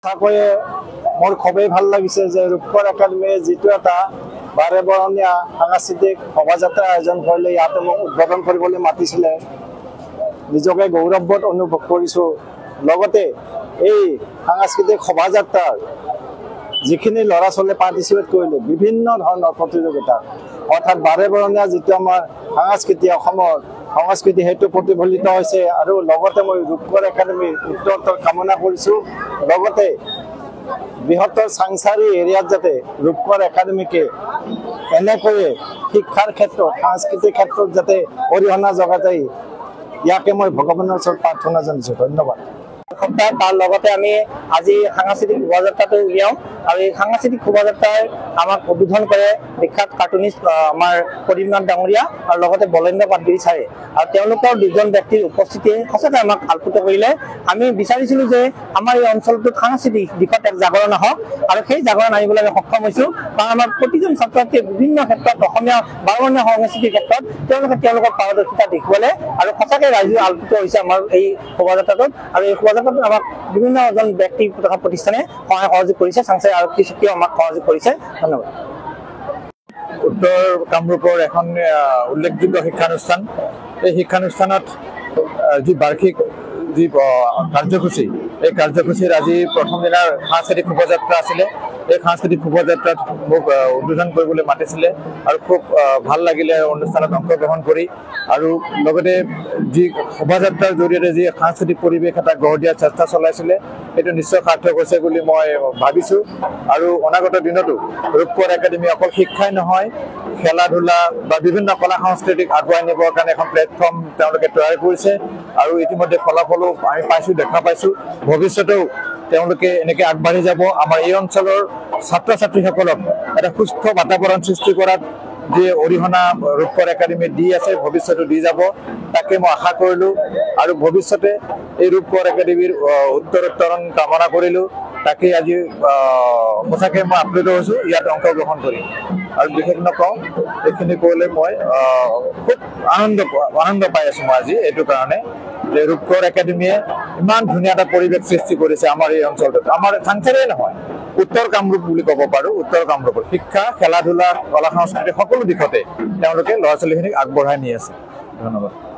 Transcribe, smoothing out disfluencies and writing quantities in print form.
সঁচাকৈয়ে মোৰ খুবেই ভাল লাগিছে যে ৰূপকৰ একাডেমীয়ে যিটো এটা বাৰে বৰণীয়া সাংস্কৃতিক শোভাযাত্ৰা আয়োজন কৰিলে ইয়াতে মোক উদ্বোধন কৰিবলৈ মাতিছিলে। নিজকে গৌৰৱবোধ অনুভৱ কৰিছোঁ। লগতে এই সাংস্কৃতিক শোভাযাত্ৰাৰ যিখিনি ল'ৰা ছোৱালীয়ে পাৰ্টিচিপেট কৰিলে বিভিন্ন ধৰণৰ প্ৰতিযোগিতাত, অৰ্থাৎ বাৰে বৰণীয়া যিটো আমাৰ সংস্কৃতি, অসমৰ সংস্কৃতি সেইটো প্ৰতিফলিত হৈছে। আৰু লগতে মই ৰূপকৰ একাডেমীৰ উত্তৰোত্তৰ কামনা কৰিছোঁ। লগতে বৃহত্তৰ চাংচাৰী এৰিয়াত যাতে ৰূপকৰ একাডেমীকে এনেকৈয়ে শিক্ষাৰ ক্ষেত্ৰত, সাংস্কৃতিক ক্ষেত্ৰত যাতে অৰিহণা যোগায় যায়, ইয়াকে মই ভগৱানৰ ওচৰত প্ৰাৰ্থনা জনাইছোঁ। ধন্যবাদ। তাৰ লগতে আমি আজি সাংস্কৃতিক শোভাযাত্ৰাটো উলিয়াওঁ আৰু এই সাংস্কৃতিক শোভাযাত্ৰাৰ আমাক উদ্বোধন কৰে বিখ্যাত কাৰ্টুনিষ্ট আমাৰ প্ৰদীপনাথ ডাঙৰীয়া আৰু লগতে বলেন্দ্ৰ পাটগিৰি ছাৰে। আৰু তেওঁলোকৰ দুজন ব্যক্তিৰ উপস্থিতিয়ে সঁচাকৈ আমাক আলোকিত কৰিলে। আমি বিচাৰিছিলোঁ যে আমাৰ এই অঞ্চলটোত সাংস্কৃতিক দিশত এক জাগৰণ আহক আৰু সেই জাগৰণ আনিবলৈ আমি সক্ষম হৈছোঁ। কাৰণ আমাৰ প্ৰতিজন ছাত্ৰ ছাত্ৰীয়ে বিভিন্ন ক্ষেত্ৰত অসমীয়া বাৰবৰণীয়া সংস্কৃতিৰ ক্ষেত্ৰত তেওঁলোকৰ পাৰদৰ্শিতা দেখুৱালে আৰু সঁচাকৈ ৰাইজে আলোকিত হৈছে আমাৰ এই শোভাযাত্ৰাটোত। আৰু এই শোভাযাত্ৰাটোত আমাক বিভিন্নজন ব্যক্তি তথা প্ৰতিষ্ঠানে সহযোগ কৰিছে। চাংচাৰী আৰক্ষী চকীয়েও আমাক সহযোগ কৰিছে। ধন্যবাদ। উত্তৰ কামৰূপৰ এখন উল্লেখযোগ্য শিক্ষানুষ্ঠান। এই শিক্ষানুষ্ঠানত যি বাৰ্ষিক যি কাৰ্যসূচী, এই কাৰ্যসূচীৰ আজি প্ৰথম দিনাৰ সাংস্কৃতিক শোভাযাত্ৰা আছিলে। এই সাংস্কৃতিক শোভাযাত্ৰাত মোক উদ্বোধন কৰিবলৈ মাতিছিলে আৰু খুব ভাল লাগিলে অনুষ্ঠানত অংশগ্ৰহণ কৰি। আৰু লগতে যি শোভাযাত্ৰাৰ জৰিয়তে যি সাংস্কৃতিক পৰিৱেশ এটা গঢ় দিয়াৰ চেষ্টা চলাইছিলে, সেইটো নিশ্চয় সাৰ্থক হৈছে বুলি মই ভাবিছোঁ। আৰু অনাগত দিনতো ৰূপকৰ একাডেমী অকল শিক্ষাই নহয়, খেলা ধূলা বা বিভিন্ন কলা সংস্কৃতিক আগুৱাই নিবৰ কাৰণে এখন প্লেটফৰ্ম তেওঁলোকে তৈয়াৰ কৰিছে। আৰু ইতিমধ্যে ফলাফলো আমি পাইছোঁ, দেখা পাইছোঁ। ভৱিষ্যতেও তেওঁলোকে এনেকৈ আগবাঢ়ি যাব। আমাৰ এই অঞ্চলৰ ছাত্ৰ ছাত্ৰীসকলক এটা সুস্থ বাতাবৰণ সৃষ্টি কৰাত যি অৰিহণা ৰূপকৰ একাডেমীয়ে দি আছে, ভৱিষ্যতে দি যাব, তাকে মই আশা কৰিলোঁ। আৰু ভৱিষ্যতে এই ৰূপকৰ একাডেমীৰ উত্তৰোত্তৰণ কামনা কৰিলোঁ। তাকে আজি সঁচাকৈ মই আপ্লুত হৈছোঁ ইয়াত অংশগ্ৰহণ কৰি। আৰু বিশেষ নকওঁ, এইখিনি কৰিলে মই খুব আনন্দ পাই আছোঁ মই আজি এইটো কাৰণে যে ৰূপকৰ একাডেমীয়ে ইমান ধুনীয়া এটা পৰিৱেশ সৃষ্টি কৰিছে আমাৰ এই অঞ্চলটোত। আমাৰ চাংচাৰীয়ে নহয়, উত্তৰ কামৰূপ বুলি ক'ব পাৰোঁ। উত্তৰ কামৰূপৰ শিক্ষা, খেলা ধূলা, কলা সংস্কৃতি সকলো দিশতে তেওঁলোকে ল'ৰা ছোৱালীখিনিক আগবঢ়াই নি আছে। ধন্যবাদ।